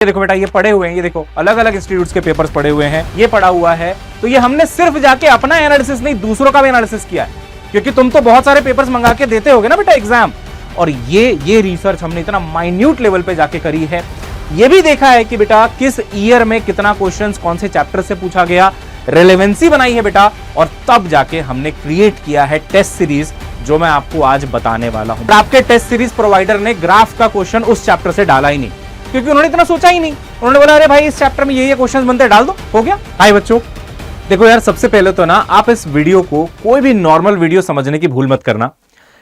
ये देखो बेटा, ये पड़े हुए हैं, ये देखो अलग अलग इंस्टीट्यूट्स के पेपर्स पड़े हुए हैं, ये पड़ा हुआ है। तो ये हमने सिर्फ जाके अपना एनालिसिस नहीं, दूसरों का भी एनालिसिस किया है, क्योंकि तुम तो बहुत सारे पेपर्स मंगा के देते होगे ना बेटा एग्जाम। और ये रिसर्च हमने इतना माइन्यूट लेवल पे जाके करी है। ये भी देखा है कि बेटा किस ईयर में कितना क्वेश्चंस कौन से चैप्टर से पूछा गया, रेलेवेंसी बनाई है बेटा, और तब जाके हमने क्रिएट किया है टेस्ट सीरीज, जो मैं आपको आज बताने वाला हूं। आपके टेस्ट सीरीज प्रोवाइडर ने ग्राफ का क्वेश्चन उस चैप्टर से डाला ही नहीं, क्योंकि उन्होंने इतना सोचा ही नहीं। उन्होंने बोला अरे भाई इस चैप्टर में ये क्वेश्चंस बनते हैं, डाल दो, हो गया। हाय बच्चों, देखो यार, सबसे पहले तो ना आप इस वीडियो को कोई भी नॉर्मल वीडियो समझने की भूल मत करना।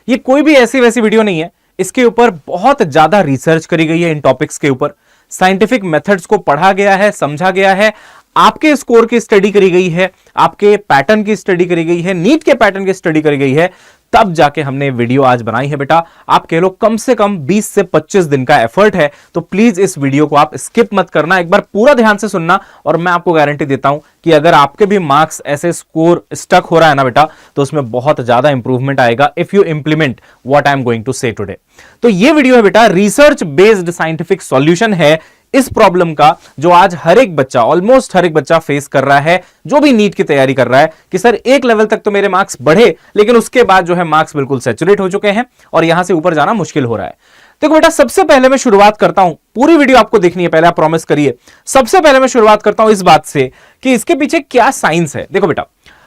ये कोई भी ऐसी वैसी वीडियो नहीं है, इसके ऊपर बहुत ज्यादा रिसर्च करी गई है। इन टॉपिक्स के ऊपर साइंटिफिक मेथड्स को पढ़ा गया है, समझा गया है, आपके स्कोर की स्टडी करी गई है, आपके पैटर्न की स्टडी करी गई है, नीट के पैटर्न की स्टडी करी गई है, तब जाके हमने वीडियो आज बनाई है बेटा। आप कह लो कम से कम 20 से 25 दिन का एफर्ट है, तो प्लीज इस वीडियो को आप स्किप मत करना, एक बार पूरा ध्यान से सुनना। और मैं आपको गारंटी देता हूं कि अगर आपके भी मार्क्स ऐसे स्कोर स्टक हो रहा है ना बेटा, तो उसमें बहुत ज्यादा इंप्रूवमेंट आएगा if you implement what I am going to say today. तो ये वीडियो है बेटा, रिसर्च बेस्ड साइंटिफिक सॉल्यूशन है इस प्रॉब्लम का, जो आज हर एक बच्चा, ऑलमोस्ट हर एक बच्चा फेस कर रहा है, जो भी नीट की तैयारी कर रहा है कि सर एक लेवल तक तो मेरे मार्क्स बढ़े, लेकिन उसके बाद जो है मार्क्स बिल्कुल सैचुरेट हो चुके हैं और यहां से ऊपर जाना मुश्किल हो रहा है। देखो बेटा, सबसे पहले मैं शुरुआत करता हूं, पूरी वीडियो आपको देखनी है, पहले आप प्रॉमिस करिए। सबसे पहले मैं शुरुआत करता हूं इस बात से कि इसके पीछे क्या साइंस है। देखो बेटा,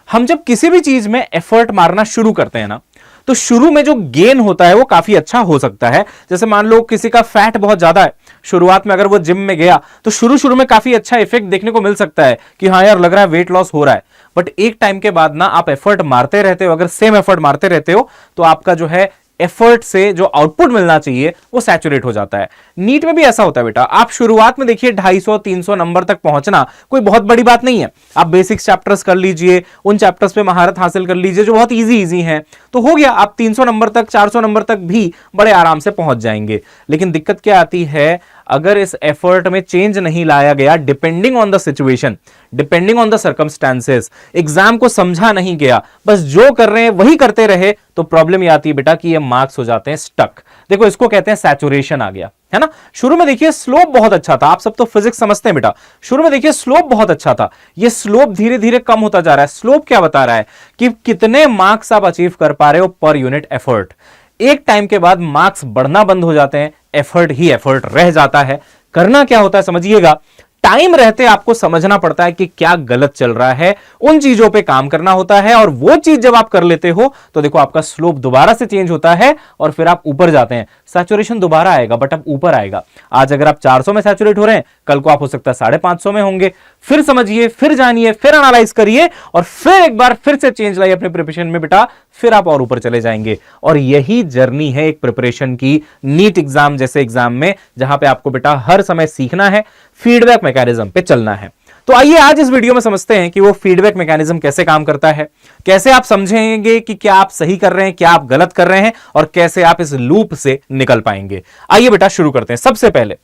हम जब किसी भी चीज में एफर्ट मारना शुरू करते हैं ना, तो शुरू में जो गेन होता है वो काफी अच्छा हो सकता है। जैसे मान लो किसी का फैट बहुत ज्यादा है, शुरुआत में अगर वो जिम में गया तो शुरू में काफी अच्छा इफेक्ट देखने को मिल सकता है कि हाँ यार लग रहा है वेट लॉस हो रहा है। बट एक टाइम के बाद ना आप एफर्ट मारते रहते हो, अगर सेम एफर्ट मारते रहते हो, तो आपका जो है एफर्ट से जो आउटपुट मिलना चाहिए वो सैचुरेट हो जाता है। नीट में भी ऐसा होता है बेटा, आप शुरुआत में देखिए 250-300 नंबर तक पहुंचना कोई बहुत बड़ी बात नहीं है। आप बेसिक्स चैप्टर्स कर लीजिए, उन चैप्टर्स पे महारत हासिल कर लीजिए जो बहुत इजी हैं, तो हो गया, आप 300 नंबर तक, 400 नंबर तक भी बड़े आराम से पहुंच जाएंगे। लेकिन दिक्कत क्या आती है, अगर इस एफर्ट में चेंज नहीं लाया गया, depending on the situation, depending on the circumstances, exam को समझा नहीं गया, बस जो कर रहे हैं वही करते रहे, तो प्रॉब्लम ये आती है बेटा कि ये मार्क्स हो जाते हैं स्टक। देखो इसको कहते हैं सैचुरेशन आ गया, है ना। शुरू में देखिए स्लोप बहुत अच्छा था, आप सब तो फिजिक्स समझते हैं बेटा। शुरू में देखिए स्लोप बहुत अच्छा था, ये स्लोप धीरे धीरे कम होता जा रहा है। स्लोप क्या बता रहा है कि कितने मार्क्स आप अचीव कर पा रहे हो पर यूनिट एफर्ट। एक टाइम के बाद मार्क्स बढ़ना बंद हो जाते हैं, एफर्ट ही एफर्ट रह जाता है। करना क्या होता है समझिएगा, टाइम रहते आपको समझना पड़ता है कि क्या गलत चल रहा है, उन चीजों पे काम करना होता है, और वो चीज जब आप कर लेते हो तो देखो आपका स्लोप दोबारा से चेंज होता है और फिर आप ऊपर जाते हैं। सैचुरेशन दोबारा आएगा, बट अब ऊपर आएगा। आज अगर आप 400 में सैचुरेट हो रहे हैं, कल को आप हो सकता है 550 में होंगे। फिर समझिए, फिर जानिए, फिर एनालाइज करिए, और फिर एक बार फिर से चेंज लाइए अपने प्रिपरेशन में बेटा, फिर आप और ऊपर चले जाएंगे। और यही जर्नी है एक प्रिपरेशन की, नीट एग्जाम जैसे एग्जाम में, जहां पे आपको बेटा हर समय सीखना है, फीडबैक मैकेनिज्म पे चलना है। तो आइए आज इस वीडियो में समझते हैं कि वो फीडबैक मैकेनिज्म कैसे काम करता है, कैसे आप समझेंगे कि क्या आप सही कर रहे हैं, क्या आप गलत कर रहे हैं, और कैसे आप इस लूप से निकल पाएंगे। आइए बेटा शुरू करते हैं। सबसे पहले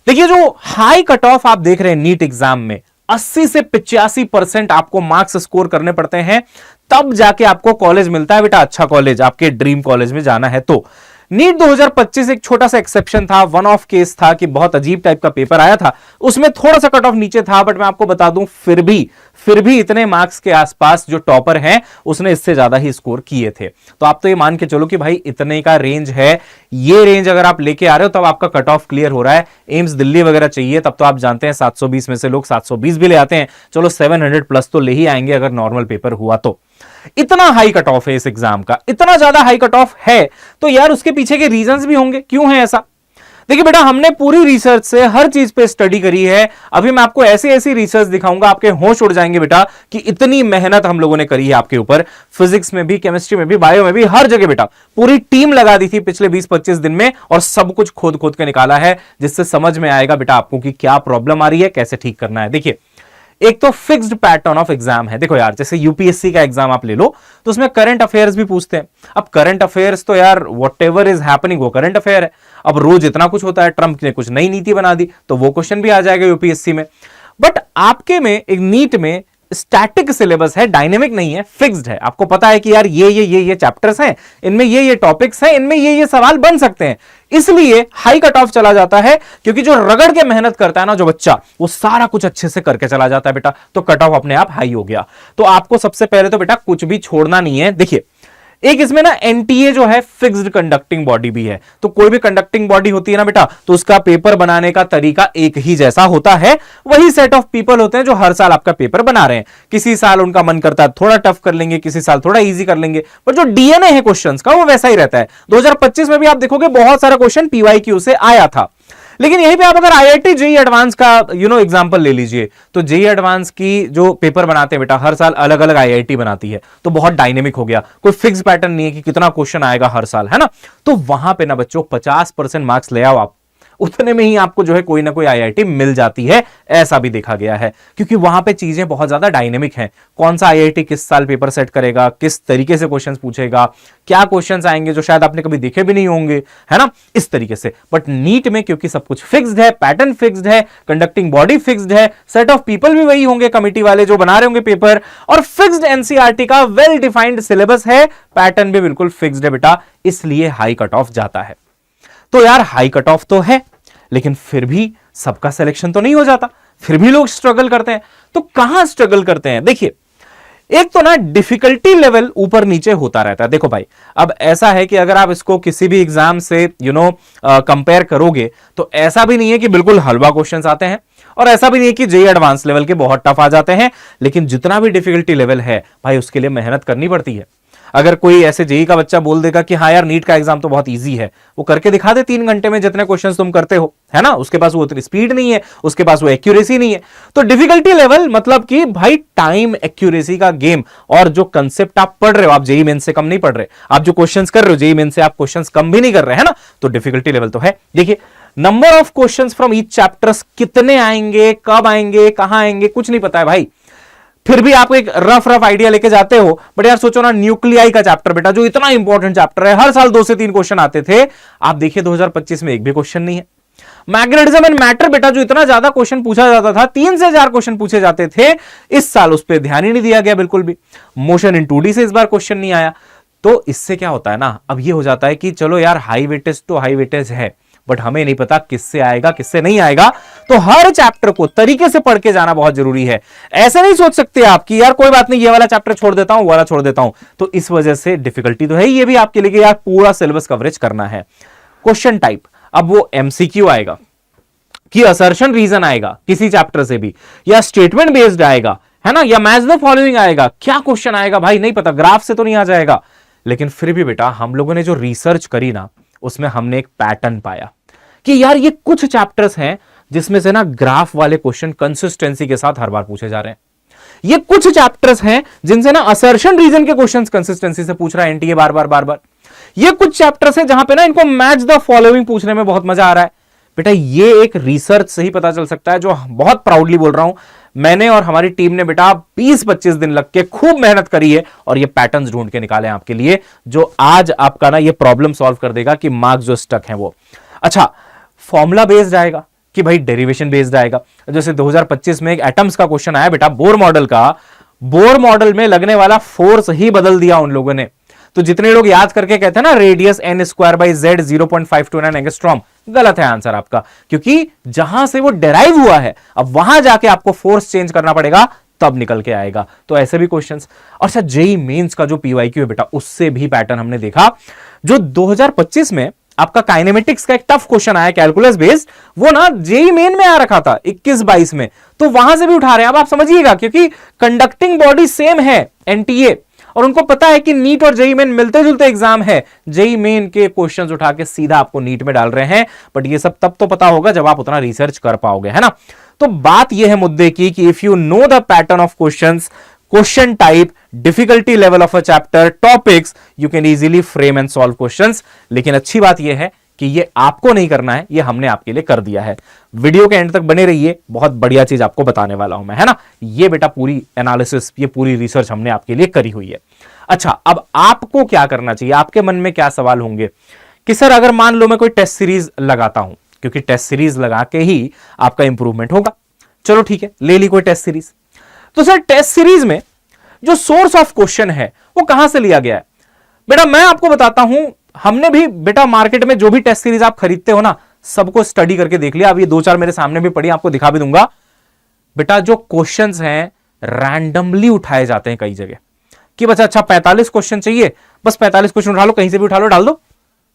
देखिए, जो हाई कट ऑफ आप देख रहे हैं नीट एग्जाम में, 80 से 85% आपको मार्क्स स्कोर करने पड़ते हैं, तब जाके आपको कॉलेज मिलता है बेटा, अच्छा कॉलेज, आपके ड्रीम कॉलेज में जाना है। तो नीट 2025 एक छोटा सा एक्सेप्शन था, वन ऑफ केस था कि बहुत अजीब टाइप का पेपर आया था, उसमें थोड़ा सा कट ऑफ नीचे था, बट मैं आपको बता दूं फिर भी इतने मार्क्स के आसपास जो टॉपर हैं उसने इससे ज्यादा ही स्कोर किए थे। तो आप तो ये मान के चलो कि भाई इतने का रेंज है, ये रेंज अगर आप लेके आ रहे हो तब आपका कट ऑफ क्लियर हो रहा है। एम्स दिल्ली वगैरह चाहिए तब तो आप जानते हैं 720 में से लोग 720 भी ले आते हैं, चलो 700 प्लस तो ले ही आएंगे अगर नॉर्मल पेपर हुआ तो। इतना हाई कट ऑफ है इस एग्जाम का, इतना ज्यादा हाई कट ऑफ है, तो यार उसके पीछे के रीजंस भी होंगे, क्यों है ऐसा। देखिए बेटा, हमने पूरी रिसर्च से हर चीज पे स्टडी करी है। अभी मैं आपको ऐसी ऐसी रिसर्च दिखाऊंगा, आपके होश उड़ जाएंगे बेटा कि इतनी मेहनत हम लोगों ने करी है आपके ऊपर। फिजिक्स में भी, केमिस्ट्री में भी, बायो में भी, हर जगह बेटा पूरी टीम लगा दी थी पिछले 20-25 दिन में, और सब कुछ खोद खोद के निकाला है, जिससे समझ में आएगा बेटा आपको कि क्या प्रॉब्लम आ रही है, कैसे ठीक करना है। देखिए, एक तो फिक्स्ड पैटर्न ऑफ एग्जाम है। देखो यार, जैसे यूपीएससी का एग्जाम आप ले लो तो उसमें करंट अफेयर्स भी पूछते हैं। अब करंट अफेयर्स तो यार व्हाटएवर इज हैपनिंग वो करंट अफेयर है। अब रोज इतना कुछ होता है, ट्रंप ने कुछ नई नीति बना दी तो वो क्वेश्चन भी आ जाएगा यूपीएससी में। बट आपके में एक नीट में स्टैटिक सिलेबस है, डायनेमिक नहीं है, फिक्स्ड है। आपको पता है कि यार ये चैप्टर्स हैं, इनमें ये टॉपिक्स हैं, इनमें ये सवाल बन सकते हैं, इसलिए हाई कट ऑफ चला जाता है। क्योंकि जो रगड़ के मेहनत करता है ना जो बच्चा, वो सारा कुछ अच्छे से करके चला जाता है बेटा, तो कट ऑफ अपने आप हाई हो गया। तो आपको सबसे पहले तो बेटा कुछ भी छोड़ना नहीं है। देखिए एक इसमें ना एनटीए जो है फिक्स्ड कंडक्टिंग बॉडी भी है, तो कोई भी कंडक्टिंग बॉडी होती है ना बेटा, तो उसका पेपर बनाने का तरीका एक ही जैसा होता है। वही सेट ऑफ पीपल होते हैं जो हर साल आपका पेपर बना रहे हैं। किसी साल उनका मन करता है थोड़ा टफ कर लेंगे, किसी साल थोड़ा इजी कर लेंगे, पर जो डीएनए है क्वेश्चंस का वो वैसा ही रहता है। 2025 में भी आप देखोगे बहुत सारा क्वेश्चन पीवाईक्यू से आया था। लेकिन यहीं पे आप अगर आईआईटी जेईई एडवांस का एग्जांपल ले लीजिए, तो जेईई एडवांस की जो पेपर बनाते हैं बेटा, हर साल अलग अलग आईआईटी बनाती है, तो बहुत डायनेमिक हो गया। कोई फिक्स पैटर्न नहीं है कि कितना क्वेश्चन आएगा हर साल, है ना। तो वहां पे ना बच्चों 50% मार्क्स ले आओ आप, उतने में ही आपको जो है कोई ना कोई आईआईटी मिल जाती है, ऐसा भी देखा गया है। क्योंकि वहां पे चीजें बहुत ज्यादा डायनेमिक हैं। कौन सा आईआईटी किस साल पेपर सेट करेगा, किस तरीके से क्वेश्चंस पूछेगा, क्या क्वेश्चंस आएंगे जो शायद आपने कभी देखे भी नहीं होंगे, है ना, इस तरीके से। बट नीट में क्योंकि सब कुछ फिक्स्ड है, पैटर्न फिक्स्ड है, कंडक्टिंग बॉडी फिक्स्ड है, सेट ऑफ पीपल भी वही होंगे, कमिटी वाले जो बना रहे होंगे पेपर, और फिक्स्ड एनसीईआरटी का वेल डिफाइंड सिलेबस है, पैटर्न भी बिल्कुल फिक्स्ड है बेटा, इसलिए हाई कट ऑफ जाता है। तो यार हाई कट ऑफ तो है, लेकिन फिर भी सबका सिलेक्शन तो नहीं हो जाता, फिर भी लोग स्ट्रगल करते हैं। तो कहां स्ट्रगल करते हैं? देखिए एक तो ना डिफिकल्टी लेवल ऊपर नीचे होता रहता है। देखो भाई, अब ऐसा है कि अगर आप इसको किसी भी एग्जाम से कंपेयर करोगे, तो ऐसा भी नहीं है कि बिल्कुल हलवा क्वेश्चंस आते हैं, और ऐसा भी नहीं है कि जेईई एडवांस लेवल के बहुत टफ आ जाते हैं। लेकिन जितना भी डिफिकल्टी लेवल है भाई, उसके लिए मेहनत करनी पड़ती है। अगर कोई ऐसे जेईई का बच्चा बोल देगा कि हाँ यार नीट का एग्जाम तो बहुत इजी है, वो करके दिखा दे 3 घंटे में जितने क्वेश्चंस तुम करते हो, है ना, उसके पास वो उतनी स्पीड नहीं है, उसके पास वो एक्यूरेसी नहीं है। तो डिफिकल्टी लेवल मतलब कि भाई टाइम एक्यूरेसी का गेम, और जो कंसेप्ट आप पढ़ रहे हो, आप जेईई मेन से कम नहीं पढ़ रहे, आप जो क्वेश्चंस कर रहे हो जेईई मेन से आप क्वेश्चंस कम भी नहीं कर रहे, है ना। तो डिफिकल्टी लेवल तो है। देखिए number of questions from each chapters कितने आएंगे, कब आएंगे, कहां आएंगे, कुछ नहीं पता है भाई। फिर भी आप एक रफ आइडिया लेके जाते हो। बट यार सोचो ना, न्यूक्लियाई का चैप्टर बेटा, जो इतना इंपॉर्टेंट चैप्टर है, हर साल 2 से 3 क्वेश्चन आते थे, आप देखिए 2025 में एक भी क्वेश्चन नहीं है। मैग्नेटिज्म एंड मैटर बेटा, जो इतना ज्यादा क्वेश्चन पूछा जाता था, 3 से 4 क्वेश्चन पूछे जाते थे, इस साल उस पर ध्यान ही नहीं दिया गया बिल्कुल भी। मोशन इन 2D से इस बार क्वेश्चन नहीं आया। तो इससे क्या होता है ना, अब ये हो जाता है कि चलो यार हाई वेटेज तो हाई वेटेज है, बट हमें नहीं पता किससे आएगा किससे नहीं आएगा। तो हर चैप्टर को तरीके से पढ़ के जाना बहुत जरूरी है। ऐसे नहीं सोच सकते आप कि यार कोई बात नहीं, ये वाला चैप्टर छोड़ देता हूं, वो वाला छोड़ देता हूं। तो इस वजह से डिफिकल्टी तो है ये भी आपके लिए कि यार पूरा सिलेबस कवरेज करना है। क्वेश्चन टाइप, अब वो एमसीक्यू आएगा कि असर्शन रीजन आएगा किसी चैप्टर से भी, या स्टेटमेंट बेस्ड आएगा, है ना, या मैच द फॉलोइंग आएगा, क्या क्वेश्चन आएगा भाई नहीं पता, ग्राफ से तो नहीं आ जाएगा। लेकिन फिर भी बेटा हम लोगों ने जो रिसर्च करी ना, उसमें हमने एक पैटर्न पाया कि यार ये कुछ चैप्टर्स हैं जिसमें से ना ग्राफ वाले क्वेश्चन कंसिस्टेंसी के साथ हर बार पूछे जा रहे हैं। ये कुछ चैप्टर्स हैं जिनसे ना असर्शन रीजन के क्वेश्चंस कंसिस्टेंसी से पूछ रहा है एनटीए बार बार। ये कुछ चैप्टर्स हैं जहां पे ना इनको मैच द फॉलोइंग पूछने में बहुत मजा आ रहा है। बेटा ये एक रिसर्च से ही पता चल सकता है, जो बहुत प्राउडली बोल रहा हूं। मैंने और हमारी टीम ने बेटा 20-25 दिन लग के खूब मेहनत करी है, और ये पैटर्न्स ढूंढ के निकाले हैं आपके लिए, जो आज आपका ना ये प्रॉब्लम सॉल्व कर देगा कि मार्क्स जो स्टक हैं वो। अच्छा, फॉर्मूला बेस्ड आएगा कि भाई डेरिवेशन बेस्ड आएगा। जैसे 2025 में एक एटम्स का क्वेश्चन आया बेटा, बोर मॉडल का। बोर मॉडल में लगने वाला फोर्स ही बदल दिया उन लोगों ने। तो जितने लोग याद करके कहते हैं ना रेडियस n² / z 0.529 एंगस्ट्रॉम, गलत है आंसर आपका, क्योंकि जहां से वो डेराइव हुआ है, अब वहां जाके आपको फोर्स चेंज करना पड़ेगा, तब निकल के आएगा। तो ऐसे भी क्वेश्चंस। और अच्छा जेईई मेंस का जो पीवाईक्यू है बेटा, उससे भी पैटर्न हमने देखा। जो 2025 में आपका काइनेमेटिक्स का एक टफ क्वेश्चन आया कैलकुलस बेस्ड, वो ना जेईई मेन में आ रखा था 21-22 में, तो वहां से भी उठा रहे हैं। अब आप समझिएगा, क्योंकि कंडक्टिंग बॉडी सेम है एनटीए, और उनको पता है कि नीट और जेईई मेन मिलते जुलते एग्जाम है, जेईई मेन के क्वेश्चंस उठा के सीधा आपको नीट में डाल रहे हैं। बट ये सब तब तो पता होगा जब आप उतना रिसर्च कर पाओगे, है ना। तो बात यह है मुद्दे की कि if you know the pattern of questions, question type, difficulty level of a chapter, topics, you can easily frame and solve questions. लेकिन अच्छी बात यह है कि ये आपको नहीं करना है, ये हमने आपके लिए कर दिया है। वीडियो के एंड तक बने रहिए, बहुत बढ़िया चीज आपको बताने वाला हूं मैं, है ना। ये बेटा पूरी एनालिसिस, ये पूरी रिसर्च हमने आपके लिए करी हुई है। अच्छा, अब आपको क्या करना चाहिए, आपके मन में क्या सवाल होंगे कि सर अगर मान लो मैं कोई टेस्ट सीरीज लगाता हूं, क्योंकि टेस्ट सीरीज लगा के ही आपका इंप्रूवमेंट होगा। चलो ठीक है, ले ली कोई टेस्ट सीरीज। तो सर टेस्ट सीरीज में जो सोर्स ऑफ क्वेश्चन है वो कहां से लिया गया है? बेटा मैं आपको बताता हूं, हमने भी बेटा मार्केट में जो भी टेस्ट सीरीज आप खरीदते हो ना, सबको स्टडी करके देख लिया। अब ये 2-4 मेरे सामने भी पड़ी, आपको दिखा भी दूंगा। बेटा जो क्वेश्चंस हैं रैंडमली उठाए जाते हैं कई जगह कि बच्चा अच्छा 45 क्वेश्चन चाहिए, बस 45 क्वेश्चन उठा लो, कहीं से भी उठा लो, डाल दो।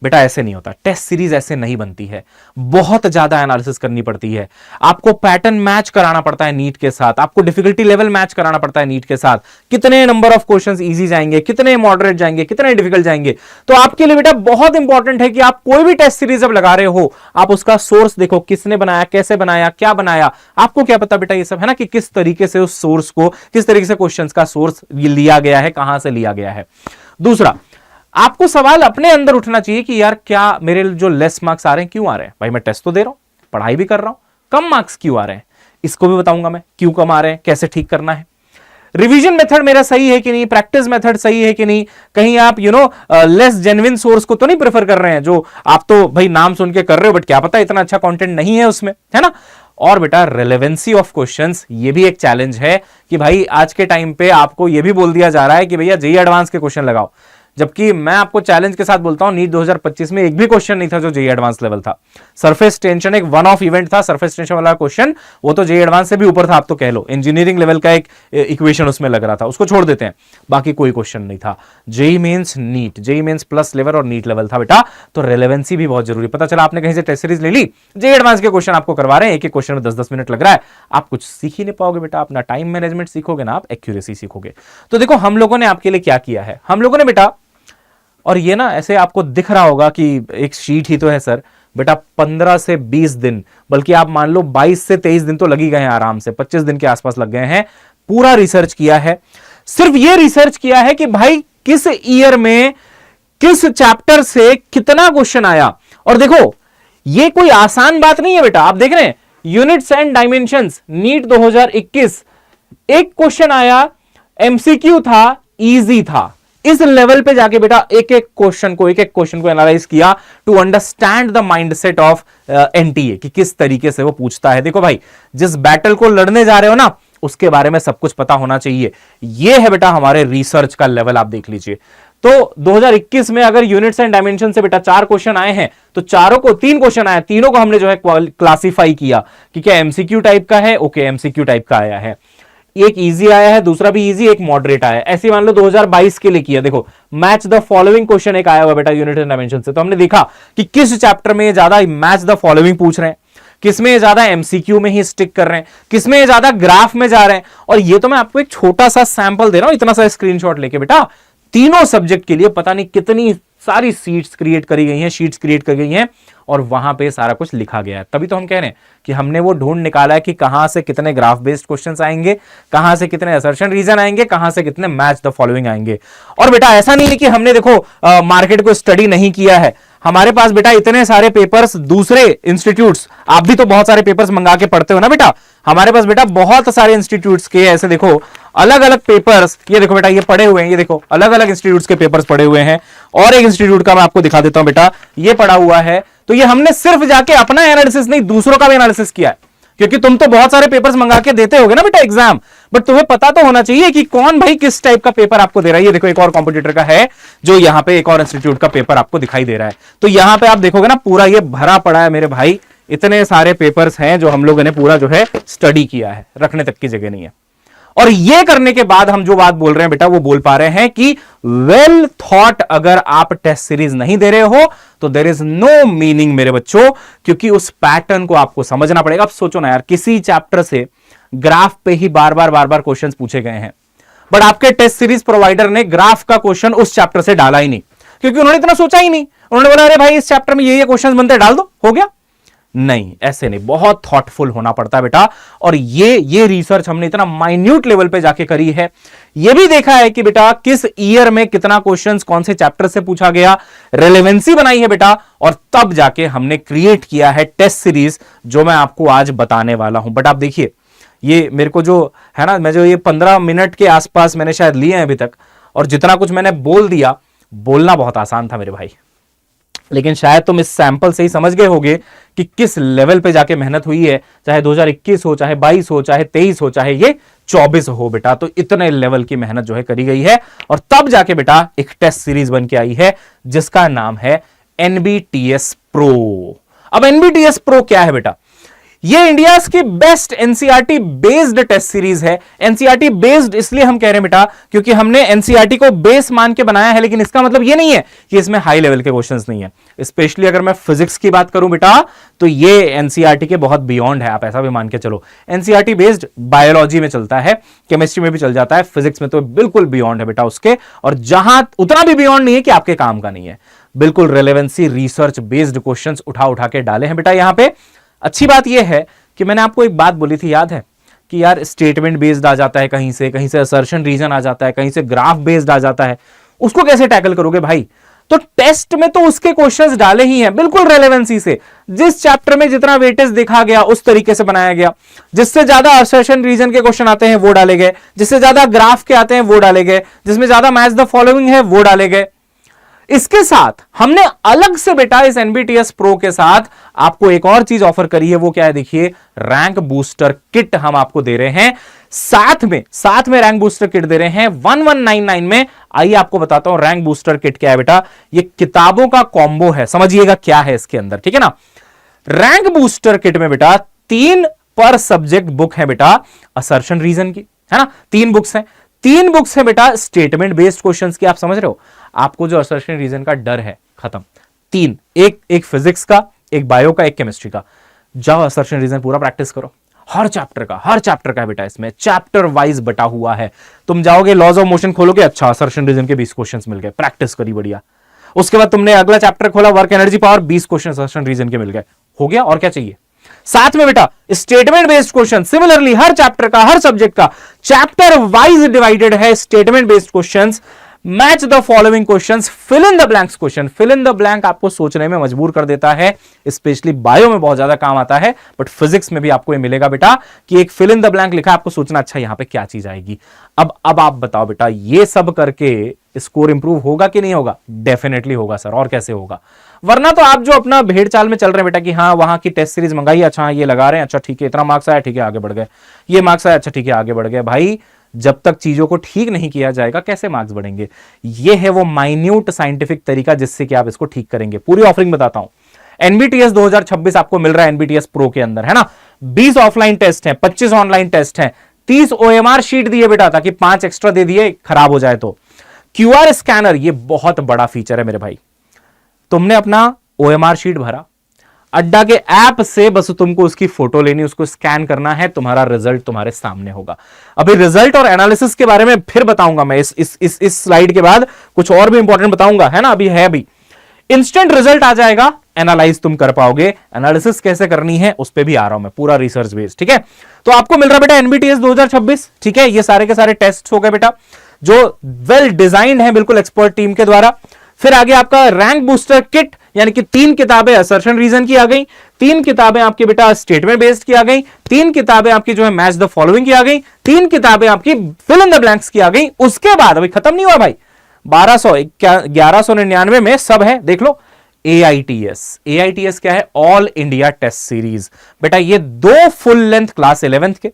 बेटा ऐसे नहीं होता, टेस्ट सीरीज ऐसे नहीं बनती है, बहुत ज्यादा एनालिसिस करनी पड़ती है। आपको पैटर्न मैच कराना पड़ता है नीट के साथ, आपको डिफिकल्टी लेवल मैच कराना पड़ता है नीट के साथ, कितने नंबर ऑफ क्वेश्चंस इजी जाएंगे, कितने मॉडरेट जाएंगे, कितने डिफिकल्ट जाएंगे। तो आपके लिए बेटा बहुत इंपॉर्टेंट है कि आप कोई भी टेस्ट सीरीज जब लगा रहे हो, आप उसका सोर्स देखो, किसने बनाया, कैसे बनाया, क्या बनाया। आपको क्या पता बेटा ये सब है ना, कि किस तरीके से उस सोर्स को, किस तरीके से क्वेश्चंस का सोर्स लिया गया है, कहां से लिया गया है। दूसरा, आपको सवाल अपने अंदर उठना चाहिए कि यार क्या मेरे जो लेस मार्क्स आ रहे हैं, क्यों आ रहे हैं? भाई मैं टेस्ट तो दे रहा हूं, पढ़ाई भी कर रहा हूं, कम मार्क्स क्यों आ रहे हैं? इसको भी बताऊंगा मैं, क्यों कम आ रहे हैं, कैसे ठीक करना है। रिवीजन मेथड मेरा सही है कि नहीं, प्रैक्टिस मेथड सही है कि नहीं, कहीं आप लेस जेन्युइन सोर्स को तो नहीं प्रेफर कर रहे हैं, जो आप तो भाई नाम सुन के कर रहे हो, बट क्या पता इतना अच्छा कंटेंट नहीं है उसमें, है ना। और बेटा रेलेवेंसी ऑफ क्वेश्चंस, ये भी एक चैलेंज है कि भाई आज के टाइम पे आपको ये भी बोल दिया जा रहा है कि भैया जेईई एडवांस के क्वेश्चन लगाओ, जबकि मैं आपको चैलेंज के साथ बोलता हूं नीट 2025 में एक भी क्वेश्चन नहीं था जो जेईई एडवांस लेवल था। सरफेस टेंशन एक वन ऑफ इवेंट था, सरफेस टेंशन वाला क्वेश्चन, वो तो जेईई एडवांस से भी ऊपर था, आप तो कह लो इंजीनियरिंग लेवल का एक इक्वेशन उसमें लग रहा था, उसको छोड़ देते हैं, बाकी कोई क्वेश्चन नहीं था। JEE mains NEET, JEE mains plus level और नीट लेवल था बेटा, तो रेलेवेंसी भी बहुत जरूरी। पता चला आपने कहीं से टेस्ट सीरीज ले ली, जेईई एडवांस के क्वेश्चन आपको करवा रहे हैं, एक एक क्वेश्चन में 10-10 मिनट लग रहा है, आप कुछ सीख ही नहीं पाओगे बेटा। अपना टाइम मैनेजमेंट सीखोगे ना, आप एक्यूरेसी सीखोगे। तो देखो हम लोगों ने आपके लिए क्या किया है, हम लोगों ने बेटा, और ये ना ऐसे आपको दिख रहा होगा कि एक शीट ही तो है सर, बेटा 15 से 20 दिन, बल्कि आप मान लो 22 से 23 दिन तो लग ही गए हैं, आराम से 25 दिन के आसपास लग गए हैं। पूरा रिसर्च किया है, सिर्फ ये रिसर्च किया है कि भाई किस ईयर में किस चैप्टर से कितना क्वेश्चन आया। और देखो ये कोई आसान बात नहीं है बेटा, आप देख रहे हैं यूनिट्स एंड डायमेंशंस नीट 2021, एक क्वेश्चन आया, एमसीक्यू था, इजी था। इस लेवल पे जाके बेटा एक एक क्वेश्चन को एनालाइज किया to understand the mindset of NTA, कि किस तरीके से वो पूछता है। देखो भाई जिस बैटल को लड़ने जा रहे हो ना, उसके बारे में सब कुछ पता होना चाहिए। ये है बेटा हमारे रिसर्च का लेवल, आप देख लीजिए। तो 2021 में अगर यूनिट्स एंड डायमेंशन से बेटा 4 क्वेश्चन आए हैं, तो 3 क्वेश्चन आए, तीनों को हमने जो है क्लासिफाई किया कि क्या एमसीक्यू टाइप का है, ओके एमसीक्यू टाइप का आया है, एक इजी आया है, दूसरा भी इजी, एक मॉडरेट आया है। ऐसे मान लो 2022 के लिए किया, देखो मैच द फॉलोइंग क्वेश्चन एक आया हुआ बेटा यूनिट एंड डायमेंशन से, तो हमने देखा कि किस चैप्टर में ज्यादा मैच द फॉलोइंग पूछ रहे हैं, किसमें ज्यादा एमसीक्यू में ही स्टिक कर रहे हैं, किसमें ज्यादा ग्राफ में जा रहे हैं। और ये तो मैं आपको एक छोटा सा सैंपल दे रहा हूं, इतना सा स्क्रीनशॉट लेके बेटा, तीनों सब्जेक्ट के लिए पता नहीं कितनी सारी शीट्स क्रिएट करी गई हैं, शीट्स क्रिएट करी गई हैं, और वहां पे सारा कुछ लिखा गया है। तभी तो हम कह रहे हैं कि हमने वो ढूंढ निकाला है कि कहां से कितने ग्राफ बेस्ड क्वेश्चंस आएंगे, कहां से कितने असर्शन रीजन आएंगे, कहां से कितने मैच द फॉलोइंग आएंगे। और बेटा ऐसा नहीं है कि हमने देखो मार्केट को स्टडी नहीं किया है, हमारे पास बेटा इतने सारे पेपर्स दूसरे इंस्टीट्यूट्स, आप भी तो बहुत सारे पेपर्स मंगा के पढ़ते हो ना बेटा, हमारे पास बेटा बहुत सारे इंस्टीट्यूट्स के ऐसे देखो अलग अलग पेपर्स, ये देखो बेटा ये पड़े हुए हैं, ये देखो अलग अलग इंस्टीट्यूट्स के पेपर्स पड़े हुए हैं। और एक इंस्टीट्यूट का मैं आपको दिखा देता हूं बेटा, ये पड़ा हुआ है। तो ये हमने सिर्फ जाके अपना एनालिसिस नहीं, दूसरों का भी एनालिसिस किया है, क्योंकि तुम तो बहुत सारे पेपर्स मंगा के देते होगे ना बेटा एग्जाम, बट तुम्हें पता तो होना चाहिए कि कौन भाई किस टाइप का पेपर आपको दे रहा है। ये देखो एक और कॉम्पिटिटर का है, जो यहां पे एक और इंस्टीट्यूट का पेपर आपको दिखाई दे रहा है। तो यहां पे आप देखोगे ना पूरा ये भरा पड़ा है मेरे भाई, इतने सारे पेपर्स हैं जो हम लोगों ने पूरा जो है स्टडी किया है, रखने तक की जगह नहीं है। और ये करने के बाद हम जो बात बोल रहे हैं बेटा, वो बोल पा रहे हैं कि वेल थॉट अगर आप टेस्ट सीरीज नहीं दे रहे हो तो देयर इज नो मीनिंग मेरे बच्चों, क्योंकि उस पैटर्न को आपको समझना पड़ेगा। अब सोचो ना यार, किसी चैप्टर से ग्राफ पे ही बार बार क्वेश्चंस पूछे गए हैं, बट आपके टेस्ट सीरीज प्रोवाइडर ने ग्राफ का क्वेश्चन उस चैप्टर से डाला ही नहीं, क्योंकि उन्होंने इतना सोचा ही नहीं। उन्होंने बोला अरे भाई इस चैप्टर में ये क्वेश्चंस बनते हैं, डाल दो, हो गया। नहीं, ऐसे नहीं, बहुत थॉटफुल होना पड़ता है बेटा। और ये रिसर्च हमने इतना माइन्यूट लेवल पे जाके करी है। ये भी देखा है कि बेटा किस ईयर में कितना क्वेश्चंस कौन से चैप्टर से पूछा गया, रेलेवेंसी बनाई है बेटा, और तब जाके हमने क्रिएट किया है टेस्ट सीरीज, जो मैं आपको आज बताने वाला हूं। बट आप देखिए, ये मेरे को जो है ना, मैं जो ये 15 मिनट के आसपास मैंने शायद लिए हैं अभी तक, और जितना कुछ मैंने बोल दिया, बोलना बहुत आसान था मेरे भाई, लेकिन शायद तुम इस सैंपल से ही समझ गए होगे कि किस लेवल पे जाके मेहनत हुई है। चाहे 2021 हो, चाहे 22 हो, चाहे 23 हो, चाहे ये 24 हो बेटा। तो इतने लेवल की मेहनत जो है करी गई है और तब जाके बेटा एक टेस्ट सीरीज बन के आई है जिसका नाम है एनबीटीएस प्रो। अब एनबीटीएस प्रो क्या है बेटा? ये इंडिया की best NCERT based test series है। एनसीईआरटी बेस्ड इसलिए हम कह रहे हैं बेटा क्योंकि हमने एनसीईआरटी को बेस मान के बनाया है, लेकिन इसका मतलब ये नहीं है कि इसमें हाई लेवल के क्वेश्चंस नहीं है। स्पेशली अगर मैं फिजिक्स की बात करूं बेटा तो ये एनसीईआरटी के बहुत बियॉन्ड है, आप ऐसा भी मान के चलो। एनसीईआरटी बेस्ड बायोलॉजी में चलता है, केमिस्ट्री में भी चल जाता है, फिजिक्स में तो बिल्कुल बियॉन्ड है बेटा उसके, और जहां उतना भी बियॉन्ड नहीं है कि आपके काम का नहीं है। बिल्कुल रेलेवेंसी रिसर्च बेस्ड क्वेश्चंस उठा उठा के डाले हैं बेटा यहां पे। अच्छी बात यह है कि मैंने आपको एक बात बोली थी, याद है कि यार स्टेटमेंट बेस्ड आ जाता है, कहीं से असर्शन रीजन आ जाता है, कहीं से ग्राफ बेस्ड आ जाता है, उसको कैसे टैकल करोगे भाई? तो टेस्ट में तो उसके क्वेश्चंस डाले ही हैं बिल्कुल रेलेवेंसी से। जिस चैप्टर में जितना वेटेज देखा गया उस तरीके से बनाया गया। जिससे ज्यादा असर्शन रीजन के क्वेश्चन आते हैं वो डाले गए, जिससे ज्यादा ग्राफ के आते हैं वो डाले गए, जिसमें ज्यादा मैच द फॉलोइंग है वो डाले गए। इसके साथ हमने अलग से बेटा इस एनबीटीएस प्रो के साथ आपको एक और चीज ऑफर करी है। वो क्या है? देखिए, रैंक बूस्टर किट हम आपको दे रहे हैं। साथ में रैंक बूस्टर किट दे रहे हैं 1199 में। आइए आपको बताता हूं रैंक बूस्टर किट क्या है बेटा। ये किताबों का कॉम्बो है, समझिएगा क्या है इसके अंदर, ठीक है ना। रैंक बूस्टर किट में बेटा 3 पर सब्जेक्ट बुक है बेटा असर्शन रीजन की, है ना। 3 बुक्स हैं, 3 बुक्स है बेटा स्टेटमेंट बेस्ड क्वेश्चंस की। आप समझ रहे हो, आपको जो असर्शन रीजन का डर है खत्म। 3, एक फिजिक्स का, एक बायो का, एक केमिस्ट्री का। जाओ असर्शन रीजन पूरा प्रैक्टिस करो। हर चैप्टर का है बेटा, इसमें चैप्टर वाइज बटा हुआ है। तुम जाओगे लॉज ऑफ मोशन खोलोगे, अच्छा असर्शन रीजन के 20 क्वेश्चंस मिल गए, प्रैक्टिस करी बढ़िया। उसके बाद तुमने अगला चैप्टर खोला work energy power, 20 question assertion reason के मिल गए, हो गया। और क्या चाहिए? साथ में बेटा स्टेटमेंट बेस्ड क्वेश्चन, सिमिलरली हर चैप्टर का, हर सब्जेक्ट का चैप्टर वाइज डिवाइडेड है statement based questions. Match the following questions, fill in the blanks question. Fill in the blank आपको सोचने में मजबूर कर देता है, स्पेशली बायो में बहुत ज्यादा काम आता है, बट फिजिक्स में भी आपको ये मिलेगा बेटा कि एक फिल इन द ब्लैंक लिखा है, आपको सोचना अच्छा यहां पे क्या चीज आएगी। अब आप बताओ बेटा, ये सब करके स्कोर इंप्रूव होगा कि नहीं होगा? डेफिनेटली होगा सर, और कैसे होगा? वरना तो आप जो अपना भेड़ चाल में चल रहे हैं बेटा कि हाँ वहां की टेस्ट सीरीज मंगाई, अच्छा ये लगा रहे हैं, अच्छा ठीक है इतना मार्क्स आया, ठीक है आगे बढ़ गए, ये मार्क्स आया, अच्छा ठीक है आगे बढ़ गए। भाई जब तक चीजों को ठीक नहीं किया जाएगा कैसे मार्क्स बढ़ेंगे? ये है वो माइन्यूट साइंटिफिक तरीका जिससे कि आप इसको ठीक करेंगे। पूरी ऑफरिंग बताता हूं। एनबीटीएस 2026 आपको मिल रहा है एनबीटीएस प्रो के अंदर, है ना। 20 ऑफलाइन टेस्ट हैं, 25 ऑनलाइन टेस्ट हैं, 30 ओएमआर शीट दिए बेटा, ताकि 5 एक्स्ट्रा दे दिए खराब हो जाए तो। क्यूआर स्कैनर, ये बहुत बड़ा फीचर है मेरे भाई। तुमने अपना ओएमआर शीट भरा, अड्डा के ऐप से बस तुमको उसकी फोटो लेनी, उसको स्कैन करना है, तुम्हारा रिजल्ट तुम्हारे सामने होगा। अभी रिजल्ट और एनालिसिस के बारे में फिर बताऊंगा मैं इस स्लाइड के बाद, कुछ और भी इंपॉर्टेंट बताऊंगा, है ना। अभी इंस्टेंट रिजल्ट आ जाएगा, एनालाइज तुम कर पाओगे, एनालिसिस कैसे करनी है उस पर भी आ रहा हूं मैं, पूरा रिसर्च बेस्ड, ठीक है। तो आपको मिल रहा बेटा एनबीटीएस 2026, ठीक है। ये सारे के सारे टेस्ट हो गए बेटा, जो वेल डिजाइंड है बिल्कुल एक्सपर्ट टीम के द्वारा। फिर आगे आपका रैंक बूस्टर किट, यानी कि 3 किताबें असर्शन रीजन की आ गई, 3 किताबें आपकी बेटा स्टेटमेंट बेस्ड की आ गई, 3 किताबें आपकी जो है मैच द फॉलोइंग की आ गई, 3 किताबें आपकी फिल इन द ब्लैंक्स की आ गई। उसके बाद अभी खत्म नहीं हुआ भाई, 1199 में सब है, देख लो। AITS क्या है? ऑल इंडिया टेस्ट सीरीज बेटा। ये 2 फुल लेंथ क्लास 11th के,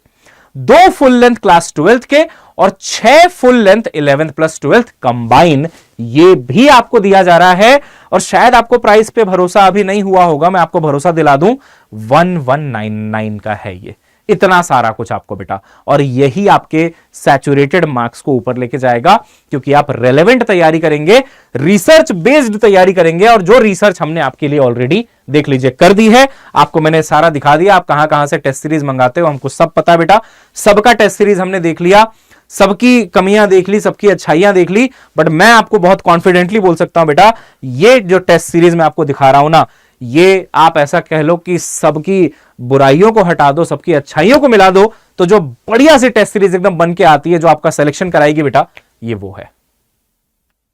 2 फुल लेंथ क्लास 12th के और 6 full length 11th plus 12th combine, ये भी आपको दिया जा रहा है। और शायद आपको प्राइस पे भरोसा अभी नहीं हुआ होगा, मैं आपको भरोसा दिला दूं, 1199 का है ये। इतना सारा कुछ आपको बेटा, और यही आपके सैचुरेटेड मार्क्स को ऊपर लेके जाएगा, क्योंकि आप रेलेवेंट तैयारी करेंगे, रिसर्च बेस्ड तैयारी करेंगे। और जो रिसर्च हमने आपके लिए ऑलरेडी देख लीजिए कर दी है, आपको मैंने सारा दिखा दिया, आप कहां कहां से टेस्ट सीरीज मंगाते हो हमको सब पता है बेटा। सबका टेस्ट सीरीज हमने देख लिया, सबकी कमियां देख ली, सबकी अच्छाइयां देख ली, बट मैं आपको बहुत कॉन्फिडेंटली बोल सकता हूं बेटा, ये जो टेस्ट सीरीज मैं आपको दिखा रहा हूं ना, ये आप ऐसा कह लो कि सबकी बुराइयों को हटा दो, सबकी अच्छाइयों को मिला दो, तो जो बढ़िया सी टेस्ट सीरीज एकदम बन के आती है, जो आपका सिलेक्शन कराएगी बेटा, ये वो है।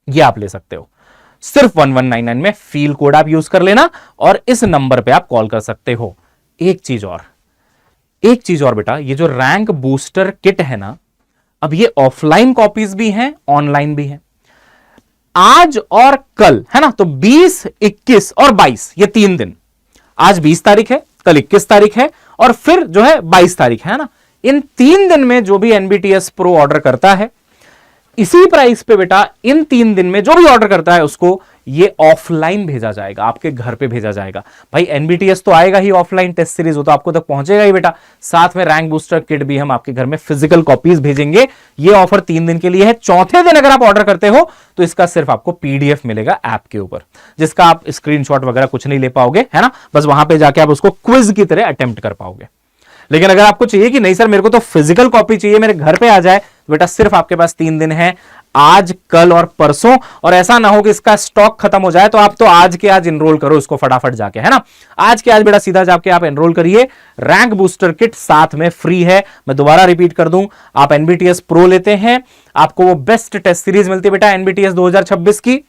ये आप ले सकते हो सिर्फ 1199 में। फील कोड आप यूज कर लेना और इस नंबर पे आप कॉल कर सकते हो। एक चीज और बेटा, ये जो रैंक बूस्टर किट है ना, अब ये ऑफलाइन कॉपीज भी हैं, ऑनलाइन भी हैं। आज और कल, है ना, तो 20, 21 और 22 ये 3 दिन। आज 20 तारीख है, कल 21 तारीख है और फिर जो है 22 तारीख है ना। इन 3 दिन में जो भी एनबीटीएस प्रो ऑर्डर करता है, इसी प्राइस पे बेटा इन 3 दिन में जो भी ऑर्डर करता है उसको ये ऑफलाइन भेजा जाएगा, आपके घर पे भेजा जाएगा। भाई एनबीटीएस तो आएगा ही ऑफलाइन, टेस्ट सीरीज हो तो आपको तक पहुंचेगा ही बेटा, साथ में रैंक बूस्टर किट भी हम आपके घर में फिजिकल कॉपीज भेजेंगे। ये ऑफर 3 दिन के लिए है। चौथे दिन अगर आप ऑर्डर करते हो तो इसका सिर्फ आपको पीडीएफ मिलेगा ऐप के ऊपर, जिसका आप स्क्रीनशॉट वगैरह कुछ नहीं ले पाओगे, है ना, बस वहां पे जाके आप उसको क्विज की तरह अटेम्प्ट कर पाओगे। लेकिन अगर आपको चाहिए कि नहीं सर मेरे को तो फिजिकल कॉपी चाहिए, मेरे घर पे आ जाए, तो बेटा सिर्फ आपके पास 3 दिन है, आज, कल और परसों। और ऐसा ना हो कि इसका स्टॉक खत्म हो जाए, तो आप तो आज के आज एनरोल करो इसको फटाफट जाके, है ना। आज के आज बेटा सीधा जाके आप एनरोल करिए। रैंक बूस्टर किट साथ में फ्री है। मैं दोबारा रिपीट कर दूं, आप एनबीटीएस प्रो लेते हैं, आपको वो बेस्ट टेस्ट सीरीज मिलती है बेटा एनबीटीएस 2026 की,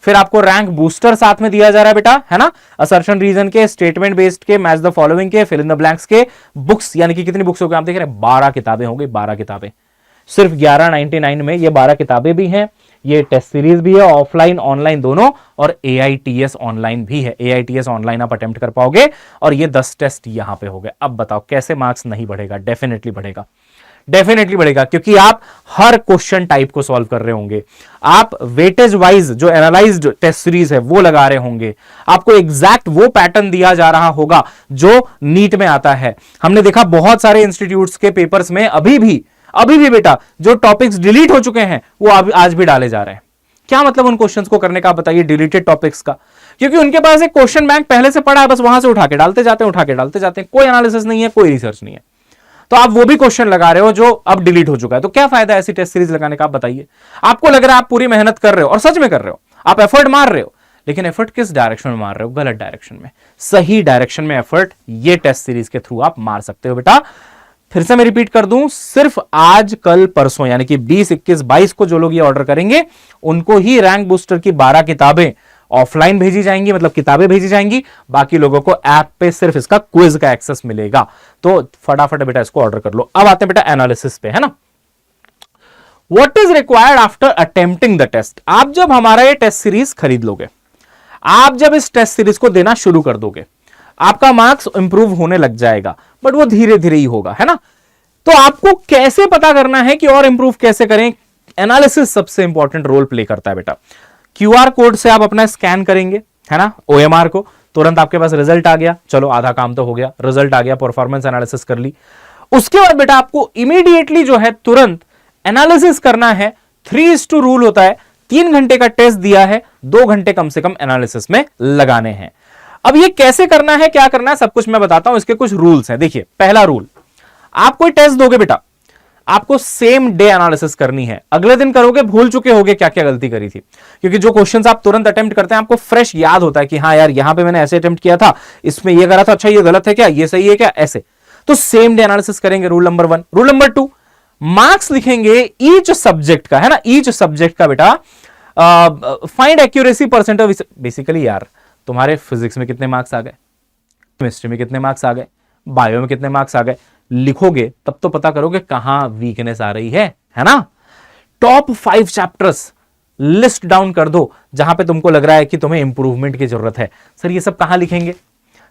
फिर आपको रैंक बूस्टर साथ में दिया जा रहा है बेटा, है ना, असर्शन रीजन के, स्टेटमेंट बेस्ड के, मैच द फॉलोइंग के, फिल इन द ब्लैंक्स के, बुक्स यानी कि कितनी बुक्स हो गई आप देख रहे हैं, 12 किताबें हो गई, 12 किताबें सिर्फ 1199 में। ये 12 किताबें भी हैं, ये टेस्ट सीरीज भी है, ऑफलाइन ऑनलाइन दोनों, और एआईटीएस ऑनलाइन भी है। एआईटीएस ऑनलाइन आप अटेम्प्ट कर पाओगे, और ये 10 टेस्ट यहां पे हो गए। अब बताओ कैसे मार्क्स नहीं बढ़ेगा? डेफिनेटली बढ़ेगा, डेफिनेटली बढ़ेगा, क्योंकि आप हर क्वेश्चन टाइप को सॉल्व कर रहे होंगे, आप वेटेज वाइज जो एनालाइज्ड टेस्ट सीरीज है वो लगा रहे होंगे, आपको एग्जैक्ट वो पैटर्न दिया जा रहा होगा जो नीट में आता है। हमने देखा बहुत सारे इंस्टीट्यूट्स के पेपर्स में अभी भी बेटा जो टॉपिक्स डिलीट हो चुके हैं वो आज भी डाले जा रहे हैं। क्या मतलब उन क्वेश्चंस को करने का, बताइए, डिलीटेड टॉपिक्स का? क्योंकि उनके पास एक क्वेश्चन बैंक पहले से पड़ा है, बस वहां से उठा के डालते जाते हैं, कोई एनालिसिस नहीं है, कोई रिसर्च नहीं है। तो आप वो भी क्वेश्चन लगा रहे हो जो अब डिलीट हो चुका है, तो क्या फायदा ऐसी टेस्ट सीरीज लगाने का? आप बताइए। आपको लग रहा है आप पूरी मेहनत कर रहे हो, और सच में कर रहे हो, आप एफर्ट मार रहे हो, लेकिन एफर्ट किस डायरेक्शन में मार रहे हो? गलत डायरेक्शन में। सही डायरेक्शन में एफर्ट ये टेस्ट सीरीज के थ्रू आप मार सकते हो बेटा। फिर से मैं रिपीट कर दूं, सिर्फ आज, कल, परसों यानी कि 20, 21, 22 को जो लोग ये ऑर्डर करेंगे उनको ही रैंक बूस्टर की 12 किताबें ऑफलाइन भेजी जाएंगी, मतलब किताबें भेजी जाएंगी। बाकी लोगों को ऐप पे सिर्फ इसका क्विज का एक्सेस मिलेगा। तो फटाफट बेटा इसको ऑर्डर कर लो। अब आते हैं बेटा एनालिसिस पे, है ना। What is required after attempting the test? आप जब हमारा ये टेस्ट सीरीज खरीद लोगे, आप जब इस टेस्ट सीरीज को देना शुरू कर दोगे, आपका मार्क्स इंप्रूव होने लग जाएगा, बट वो धीरे धीरे ही होगा, है ना। तो आपको कैसे पता करना है कि और इंप्रूव कैसे करें? एनालिसिस सबसे इंपॉर्टेंट रोल प्ले करता है बेटा। क्यूआर कोड से आप अपना स्कैन करेंगे, है ना, ओएमआर को, तुरंत आपके पास रिजल्ट आ गया, चलो आधा काम तो हो गया, रिजल्ट आ गया, परफॉर्मेंस एनालिसिस कर ली। उसके बाद बेटा आपको इमीडिएटली जो है तुरंत एनालिसिस करना है। 3:2 रूल होता है, 3 घंटे का टेस्ट दिया है, 2 घंटे कम से कम एनालिसिस में लगाने हैं। अब ये कैसे करना है, क्या करना है, सब कुछ मैं बताता हूं। इसके कुछ रूल्स हैं। देखिए, पहला रूल, आप कोई टेस्ट दोगे बेटा, आपको सेम डे एनालिसिस करनी है। अगले दिन करोगे, भूल चुके होगे क्या क्या गलती करी थी, क्योंकि जो क्वेश्चंस आप तुरंत अटेम्प्ट करते हैं आपको फ्रेश याद होता है कि हाँ यार यहां पे मैंने ऐसे अटेम्प्ट किया था, इसमें ये करा था, अच्छा ये गलत है क्या, ये सही है क्या, ऐसे। तो सेम डे एनालिसिस करेंगे, rule number 1। Rule number 2, marks लिखेंगे ईच सब्जेक्ट का, है ना, ईच सब्जेक्ट का बेटा। Find accuracy percent. बेसिकली यार तुम्हारे फिजिक्स में कितने मार्क्स आ गए, केमिस्ट्री में कितने मार्क्स आ गए, बायो में कितने मार्क्स आ गए, लिखोगे तब तो पता करोगे कहां वीकनेस आ रही है ना। टॉप 5 चैप्टर्स लिस्ट डाउन कर दो जहां पे तुमको लग रहा है कि तुम्हें इंप्रूवमेंट की जरूरत है। सर ये सब कहां लिखेंगे?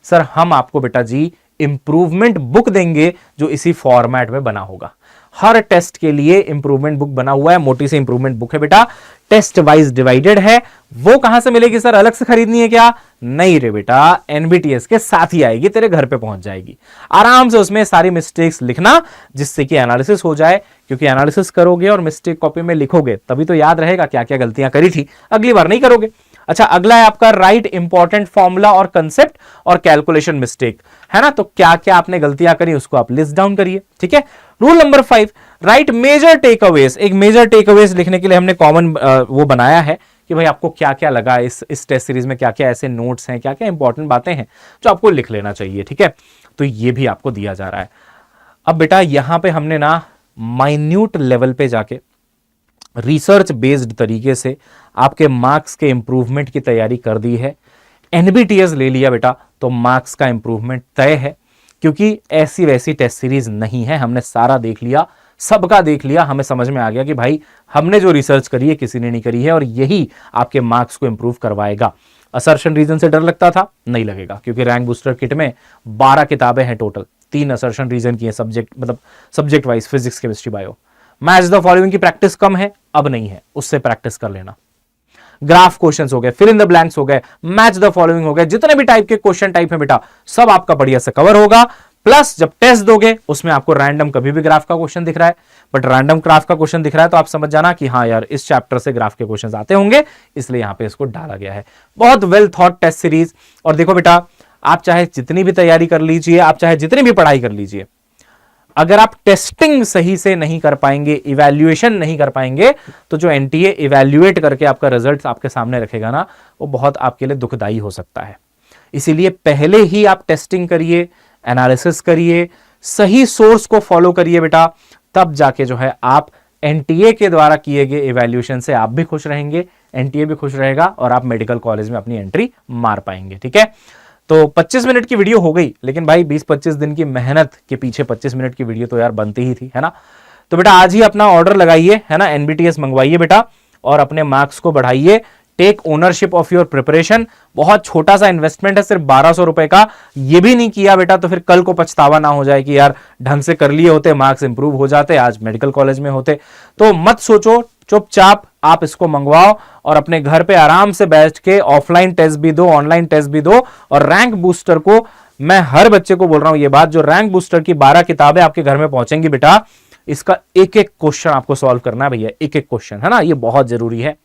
सर हम आपको बेटा जी इंप्रूवमेंट बुक देंगे जो इसी फॉर्मेट में बना होगा। हर टेस्ट के लिए इंप्रूवमेंट बुक बना हुआ है, मोटी सी इंप्रूवमेंट बुक है बेटा, टेस्ट वाइज डिवाइडेड है। वो कहां से मिलेगी सर, अलग से खरीदनी है क्या? नहीं रे बेटा, एनबीटीएस के साथ ही आएगी, तेरे घर पे पहुंच जाएगी। आराम से उसमें सारी मिस्टेक्स लिखना जिससे कि एनालिसिस हो जाए, क्योंकि एनालिसिस करोगे और मिस्टेक कॉपी में लिखोगे तभी तो याद रहेगा क्या क्या गलतियां करी थी, अगली बार नहीं करोगे। अच्छा, अगला है आपका राइट इंपॉर्टेंट फॉर्मूला और कंसेप्ट और कैलकुलेशन मिस्टेक, है ना। तो क्या क्या आपने गलतियां करी उसको आप लिस्ट डाउन करिए, ठीक है। Rule number 5, right major takeaways. एक मेजर टेकअवेज लिखने के लिए हमने कॉमन वो बनाया है कि भाई आपको क्या क्या लगा इस टेस्ट सीरीज में, क्या क्या ऐसे नोट्स हैं, क्या क्या इंपॉर्टेंट बातें हैं जो आपको लिख लेना चाहिए, ठीक है। तो ये भी आपको दिया जा रहा है। अब बेटा यहां पे हमने ना माइन्यूट लेवल पे जाके रिसर्च बेस्ड तरीके से आपके मार्क्स के इंप्रूवमेंट की तैयारी कर दी है। एनबीटीएस ले लिया बेटा तो मार्क्स का इंप्रूवमेंट तय है, क्योंकि ऐसी वैसी टेस्ट सीरीज नहीं है। हमने सारा देख लिया, सबका देख लिया, हमें समझ में आ गया कि भाई हमने जो रिसर्च करी है किसी ने नहीं करी है, और यही आपके मार्क्स को इंप्रूव करवाएगा। असर्शन रीजन से डर लगता था, नहीं लगेगा, क्योंकि रैंक बूस्टर किट में 12 किताबें हैं टोटल, 3 असर्शन रीजन की है सब्जेक्ट, मतलब subject wise, physics, chemistry, bio. Match the following की प्रैक्टिस कम है, अब नहीं है, उससे प्रैक्टिस कर लेना। ग्राफ क्वेश्चंस हो गए, फिल इन द ब्लैंक्स हो गए, मैच द फॉलोइंग हो गए, जितने भी टाइप के क्वेश्चन टाइप है बेटा सब आपका बढ़िया से कवर होगा। प्लस जब टेस्ट दोगे उसमें आपको रैंडम कभी भी ग्राफ का क्वेश्चन दिख रहा है, बट रैंडम ग्राफ का क्वेश्चन दिख रहा है तो आप समझ जाना कि हाँ यार इस चैप्टर से ग्राफ के क्वेश्चंस आते होंगे, इसलिए यहां पे इसको डाला गया है। बहुत वेल थॉट टेस्ट सीरीज। और देखो बेटा, आप चाहे जितनी भी तैयारी कर लीजिए, आप चाहे जितनी भी पढ़ाई कर लीजिए, अगर आप टेस्टिंग सही से नहीं कर पाएंगे, इवैल्यूएशन नहीं कर पाएंगे, तो जो एनटीए इवैल्यूएट करके आपका रिजल्ट आपके सामने रखेगा ना, वो बहुत आपके लिए दुखदाई हो सकता है। इसीलिए पहले ही आप टेस्टिंग करिए, एनालिसिस करिए, सही सोर्स को फॉलो करिए बेटा, तब जाके जो है आप एनटीए के द्वारा किए गए इवैल्यूएशन से आप भी खुश रहेंगे, एनटीए भी खुश रहेगा और आप मेडिकल कॉलेज में अपनी एंट्री मार पाएंगे। ठीक है, तो 25 मिनट की वीडियो हो गई, लेकिन भाई 20-25 दिन की मेहनत के पीछे 25 मिनट की वीडियो तो यार बनती ही थी, है ना। तो बेटा आज ही अपना ऑर्डर लगाइए, है ना, एनबीटीएस मंगवाइए बेटा और अपने मार्क्स को बढ़ाइए। Take ownership of your preparation. बहुत छोटा सा इन्वेस्टमेंट है, सिर्फ 1200 रुपए का। ये भी नहीं किया बेटा तो फिर कल को पछतावा ना हो जाए कि यार ढंग से कर लिए होते, मार्क्स इंप्रूव हो जाते, आज मेडिकल कॉलेज में होते। तो मत सोचो, चुपचाप आप इसको मंगवाओ और अपने घर पे आराम से बैठ के ऑफलाइन टेस्ट भी दो, ऑनलाइन टेस्ट भी दो। और रैंक बूस्टर को मैं हर बच्चे को बोल रहा हूं ये बात, जो रैंक बूस्टर की 12 किताबें आपके घर में पहुंचेंगी बेटा, इसका एक एक क्वेश्चन आपको सॉल्व करना है भैया, एक एक क्वेश्चन, है ना। ये बहुत जरूरी है,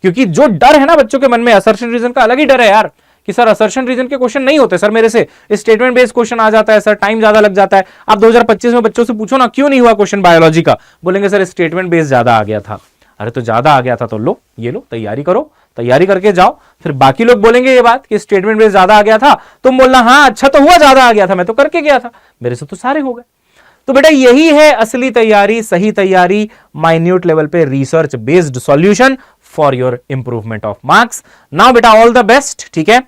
क्योंकि जो डर है ना बच्चों के मन में, असर्शन रीजन का अलग ही डर है यार, कि सर असर्शन रीजन के क्वेश्चन नहीं होते सर मेरे से, स्टेटमेंट बेस्ड क्वेश्चन आ जाता है सर, टाइम ज्यादा लग जाता है। आप 2025 में बच्चों से पूछो ना क्यों नहीं हुआ क्वेश्चन बायोलॉजी का, बोलेंगे सर स्टेटमेंट बेस्ड ज्यादा आ गया था। अरे तो ज्यादा आ गया था तो लो, ये लो, तैयारी करो, तैयारी करके जाओ। फिर बाकी लोग बोलेंगे ये बात कि स्टेटमेंट बेस्ड ज्यादा आ गया था, तुम बोलना हाँ अच्छा तो हुआ ज्यादा आ गया था, मैं तो करके गया था, मेरे से तो सारे हो गए। तो बेटा यही है असली तैयारी, सही तैयारी, माइन्यूट लेवल पे research based solution for your improvement of marks. Now बेटा ऑल द बेस्ट। ठीक है,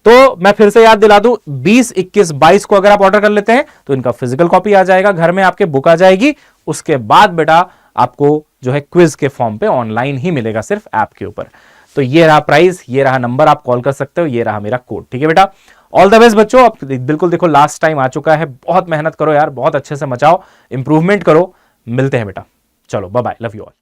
तो मैं फिर से याद दिला दूं, 20, 21, 22 को अगर आप ऑर्डर कर लेते हैं तो इनका फिजिकल कॉपी आ जाएगा घर में, आपके बुक आ जाएगी। उसके बाद बेटा आपको जो है क्विज के फॉर्म पे ऑनलाइन ही मिलेगा, सिर्फ ऐप के ऊपर। तो ये रहा प्राइस, ये रहा नंबर, आप कॉल कर सकते हो, ये रहा मेरा कोड। ठीक है बेटा, ऑल द बेस्ट बच्चों। अब बिल्कुल देखो लास्ट टाइम आ चुका है, बहुत मेहनत करो यार, बहुत अच्छे से मचाओ, इंप्रूवमेंट करो। मिलते हैं बेटा, चलो bye bye, love you all.